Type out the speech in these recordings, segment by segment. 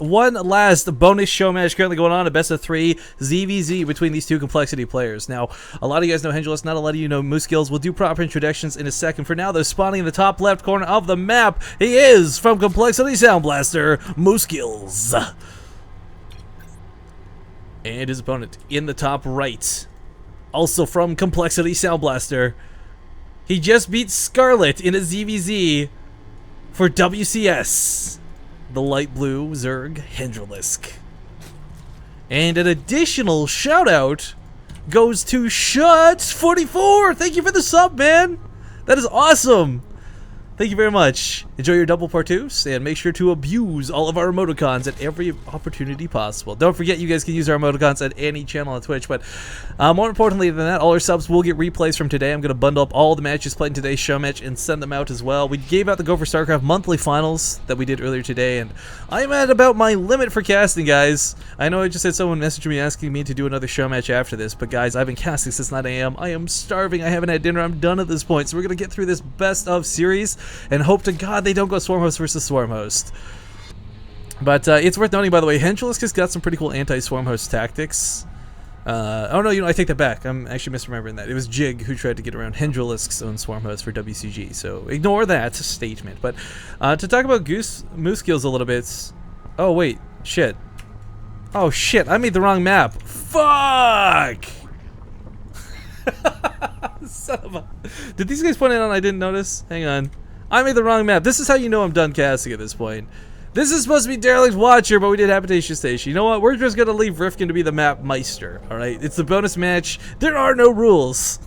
one last bonus show match currently going on, a best of 3 ZvZ between these two complexity players. Now, a lot of you guys know Hendralisk, not a lot of you know Moosegills. We'll do proper introductions in a second. For now, they're spawning in the top left corner of the map. He is from Complexity Sound Blaster, Moosegills. And his opponent in the top right, also from Complexity Sound Blaster. He just beat Scarlet in a ZvZ for WCS. The light blue Zerg Hendralisk. And an additional shout out goes to Shut44. Thank you for the sub, man. That is awesome. Thank you very much. Enjoy your double partoos, and make sure to abuse all of our emoticons at every opportunity possible. Don't forget, you guys can use our emoticons at any channel on Twitch, but more importantly than that, all our subs will get replays from today. I'm going to bundle up all the matches played in today's show match and send them out as well. We gave out the Go for StarCraft monthly finals that we did earlier today, and I'm at about my limit for casting, guys. I know I just had someone message me asking me to do another show match after this, but guys, I've been casting since 9 a.m. I am starving. I haven't had dinner. I'm done at this point, so we're going to get through this best of series and hope to God they don't go Swarm Host versus Swarm Host. But it's worth noting, by the way, Hendralisk has got some pretty cool anti-Swarm Host tactics. Oh no, I take that back. I'm actually misremembering that. It was Jig who tried to get around Hendralisk's own Swarm Host for WCG, so ignore that statement. But to talk about Moosegills a little bit... Oh wait, shit. Oh shit, I made the wrong map. Fuck! Son of a... Did these guys point it out and I didn't notice? Hang on. I made the wrong map. This is how you know I'm done casting at this point. This is supposed to be Derelict Watcher, but we did Habitation Station. You know what? We're just going to leave Rifkin to be the map meister, alright? It's the bonus match. There are no rules.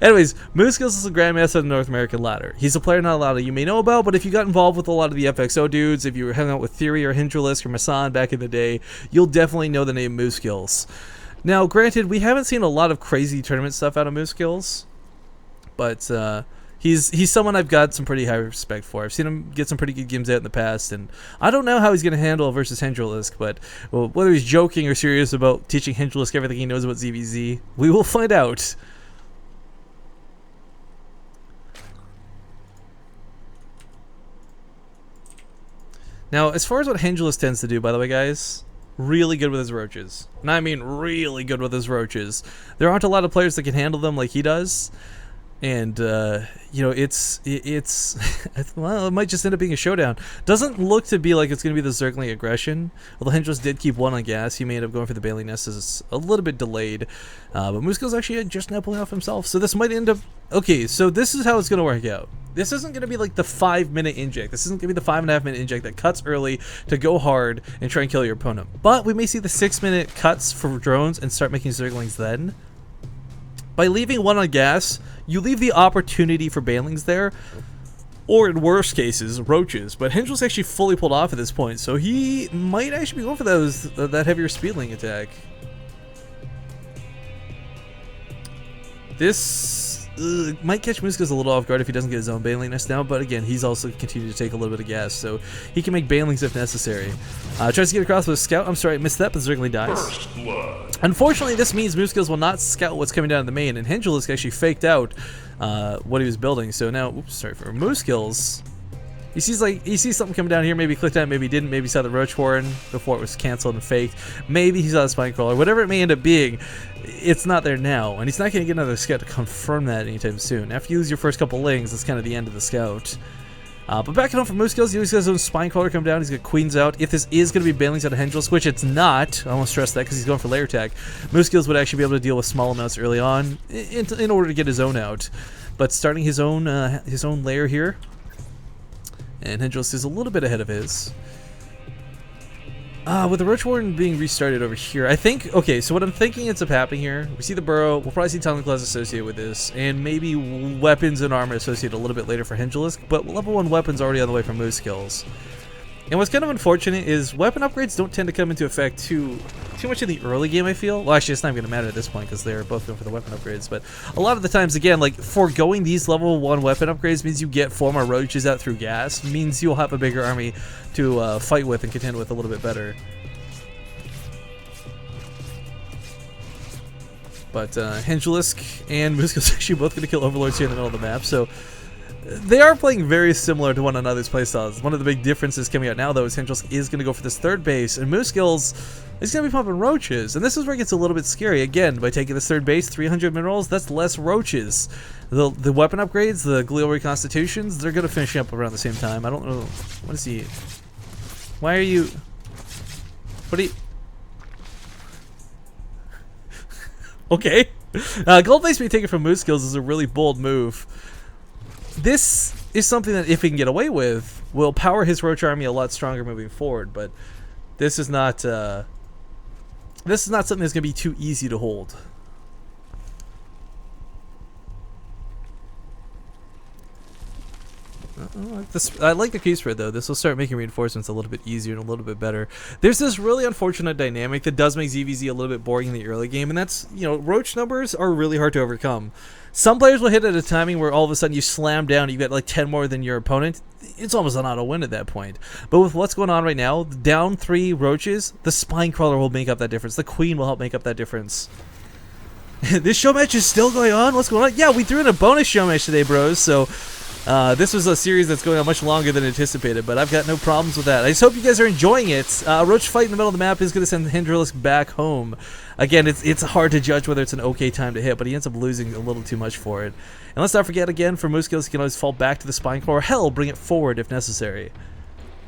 Anyways, Moosegills is a Grandmaster of the North American ladder. He's a player not a lot of you may know about, but if you got involved with a lot of the FXO dudes, if you were hanging out with Theory or Hendralisk or Masan back in the day, you'll definitely know the name Moosegills. Now, granted, we haven't seen a lot of crazy tournament stuff out of Moosegills, but he's someone I've got some pretty high respect for. I've seen him get some pretty good games out in the past, and I don't know how he's going to handle versus Hendralisk, but whether he's joking or serious about teaching Hendralisk everything he knows about ZvZ, we will find out. Now, as far as what Hendralisk tends to do, by the way, guys, really good with his roaches. And I mean really good with his roaches. There aren't a lot of players that can handle them like he does. And, you know, it's well, it might just end up being a showdown. Doesn't look to be like it's going to be the Zergling aggression. Although Hendralisk did keep one on gas, he may end up going for the Bailey Nest as it's a little bit delayed. But Moosegills actually just now pulling off himself. So this might end up... Okay, so this is how it's going to work out. This isn't going to be like the 5-minute inject. This isn't going to be the 5.5-minute inject that cuts early to go hard and try and kill your opponent. But we may see the 6-minute cuts for drones and start making Zerglings then. By leaving one on gas, you leave the opportunity for Bailings there, or in worst cases, roaches. But Hendralisk actually fully pulled off at this point, so he might actually be going for that heavier speedling attack. This might catch Moosegills a little off guard if he doesn't get his own Baneling Nest now, but again, he's also continued to take a little bit of gas, so he can make Banelings if necessary. Tries to get across with a scout. I'm sorry, I missed that, but Zergling dies. Unfortunately, this means Moosegills will not scout what's coming down in the main, and Hendralisk actually faked out what he was building, so now, oops, sorry, for Moosegills, he sees something coming down here, maybe clicked on it, maybe he didn't, maybe he saw the Roach Warren before it was cancelled and faked, maybe he saw the Spine Crawler, whatever it may end up being, it's not there now, and he's not going to get another scout to confirm that anytime soon. After you lose your first couple lings, that's kind of the end of the scout. But back at home for Moosegills, he always got his own Spine Crawler come down, he's got Queens out. If this is going to be Bailings out of Hendralisk, which it's not, I won't stress that because he's going for layer tag, Moosegills would actually be able to deal with small amounts early on in order to get his own out. But starting his own layer here, and Hendralisk is a little bit ahead of his. With the Roach Warden being restarted over here, I think, okay, so what I'm thinking ends up happening here, we see the Burrow, we'll probably see Talon Claws associated with this, and maybe weapons and armor associated a little bit later for Hendralisk, but level 1 weapons already on the way for Moosegills. And what's kind of unfortunate is weapon upgrades don't tend to come into effect too much in the early game, I feel. Well, actually, it's not going to matter at this point because they're both going for the weapon upgrades. But a lot of the times, again, like, foregoing these level 1 weapon upgrades means you get 4 more roaches out through gas, means you'll have a bigger army to fight with and contend with a little bit better. But Hendralisk and Moosegills actually both going to kill Overlords here in the middle of the map, so They are playing very similar to one another's playstyles. One of the big differences coming out now, though, is Hendralisk is going to go for this third base, and Moosegills is going to be pumping roaches. And this is where it gets a little bit scary. Again, by taking this third base, 300 minerals, that's less roaches. The weapon upgrades, the glial reconstitutions, they're going to finish up around the same time. I don't know. What is he? Why are you... What are you... Okay. Gold base being taken from Moosegills is a really bold move. This is something that, if he can get away with, will power his roach army a lot stronger moving forward. But this is not something that's going to be too easy to hold. I like the key spread, though. This will start making reinforcements a little bit easier and a little bit better. There's this really unfortunate dynamic that does make ZvZ a little bit boring in the early game, and that's, you know, roach numbers are really hard to overcome. Some players will hit at a timing where all of a sudden you slam down, you get like 10 more than your opponent. It's almost an auto win at that point. But with what's going on right now, down 3 roaches, the spine crawler will make up that difference. The queen will help make up that difference. This show match is still going on? What's going on? Yeah, we threw in a bonus show match today, bros, so... this was a series that's going on much longer than anticipated, but I've got no problems with that. I just hope you guys are enjoying it. Roach fight in the middle of the map is going to send Hendralisk back home. Again, it's hard to judge whether it's an okay time to hit, but he ends up losing a little too much for it. And let's not forget, again, for Moosegills, he can always fall back to the spine core, or hell, bring it forward if necessary.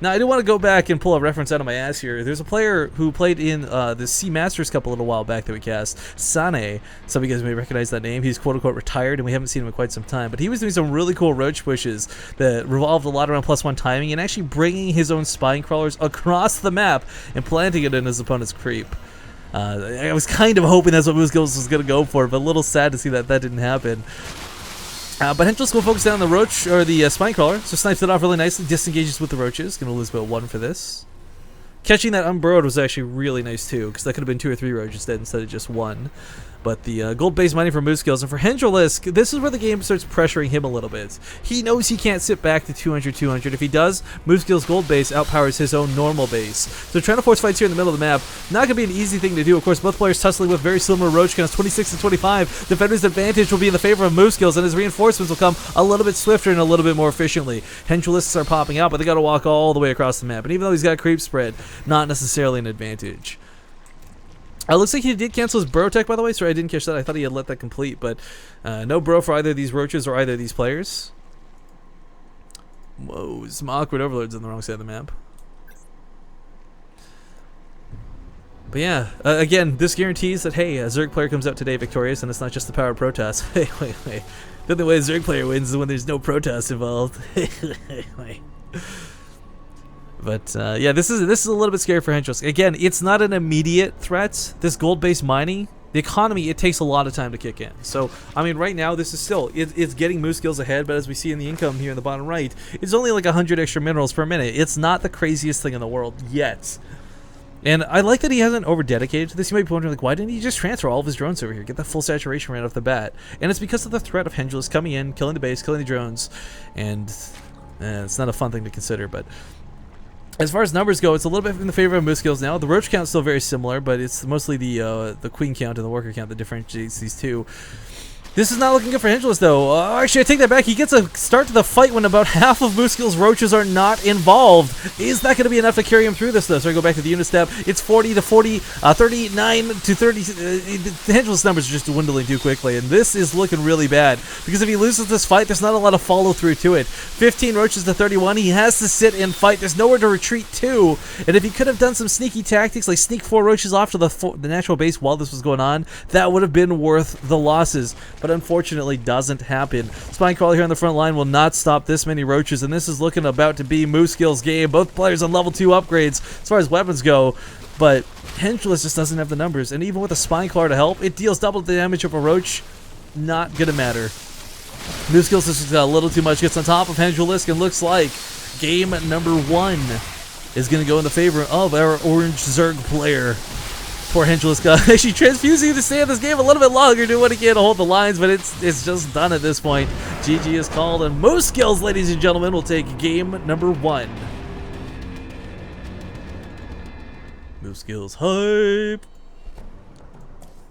Now, I do want to go back and pull a reference out of my ass here. There's a player who played in the C Masters Cup a little while back that we cast, Sane. Some of you guys may recognize that name. He's quote-unquote retired, and we haven't seen him in quite some time. But he was doing some really cool roach pushes that revolved a lot around +1 timing and actually bringing his own spine crawlers across the map and planting it in his opponent's creep. I was kind of hoping that's what Moosegills was going to go for, but a little sad to see that that didn't happen. But Hendralisk will focus down on the roach, or the spine crawler, so snipes it off really nicely, disengages with the roaches. Gonna lose about 1 for this. Catching that unburrowed was actually really nice too, because that could have been 2 or 3 roaches dead instead of just 1. But the gold base mining for Moosegills, and for Hendralisk, this is where the game starts pressuring him a little bit. He knows he can't sit back to 200-200. If he does, Moosegills' gold base outpowers his own normal base. So trying to force fights here in the middle of the map, not going to be an easy thing to do. Of course, both players tussling with very similar roach counts, 26 and 25. Defender's advantage will be in the favor of Moosegills, and his reinforcements will come a little bit swifter and a little bit more efficiently. Hendralisks are popping out, but they got to walk all the way across the map. And even though he's got creep spread, not necessarily an advantage. Looks like he did cancel his burrow tech, by the way. Sorry, I didn't catch that. I thought he had let that complete, but no burrow for either of these roaches or either of these players. Whoa, some awkward overloads on the wrong side of the map. But yeah, again, this guarantees that, hey, a Zerg player comes out today victorious, and it's not just the power of Protoss. Hey, wait. The only way a Zerg player wins is when there's no Protoss involved. Wait. But yeah, this is a little bit scary for Hendralisk. Again, it's not an immediate threat. This gold-based mining, the economy, it takes a lot of time to kick in. So, I mean, right now, this is still, it's getting Moosegills ahead, but as we see in the income here in the bottom right, it's only like 100 extra minerals per minute. It's not the craziest thing in the world yet. And I like that he hasn't over-dedicated to this. You might be wondering, like, why didn't he just transfer all of his drones over here? Get that full saturation right off the bat. And it's because of the threat of Hendralisk coming in, killing the base, killing the drones, and it's not a fun thing to consider, but... As far as numbers go, it's a little bit in the favor of Moosegills now. The roach count is still very similar, but it's mostly the queen count and the worker count that differentiates these two. This is not looking good for Hendralisk, though. Actually, I take that back. He gets a start to the fight when about half of Moosegills' roaches are not involved. Is that going to be enough to carry him through this, though? So I go back to the unit step. It's 40 to 40, 39 to 30. The Hendralisk numbers are just dwindling too quickly, and this is looking really bad. Because if he loses this fight, there's not a lot of follow-through to it. 15 roaches to 31. He has to sit and fight. There's nowhere to retreat to. And if he could have done some sneaky tactics, like sneak 4 roaches off to the natural base while this was going on, that would have been worth the losses. But unfortunately doesn't happen. Spine crawler here on the front line will not stop this many roaches, and this is looking about to be Moosegills' game. Both players on level 2 upgrades as far as weapons go, but Hendralisk just doesn't have the numbers, and even with a spine crawler to help, it deals double the damage of a roach. Not gonna matter. Moosegills is a little too much, gets on top of Hendralisk, and looks like game number 1 is gonna go in the favor of our orange Zerg player. Poor Hendralisk actually transfusing to stay in this game a little bit longer, doing what he can to hold the lines, but it's just done at this point. GG is called, and Moosegills, ladies and gentlemen, will take game number 1. Moosegills hype.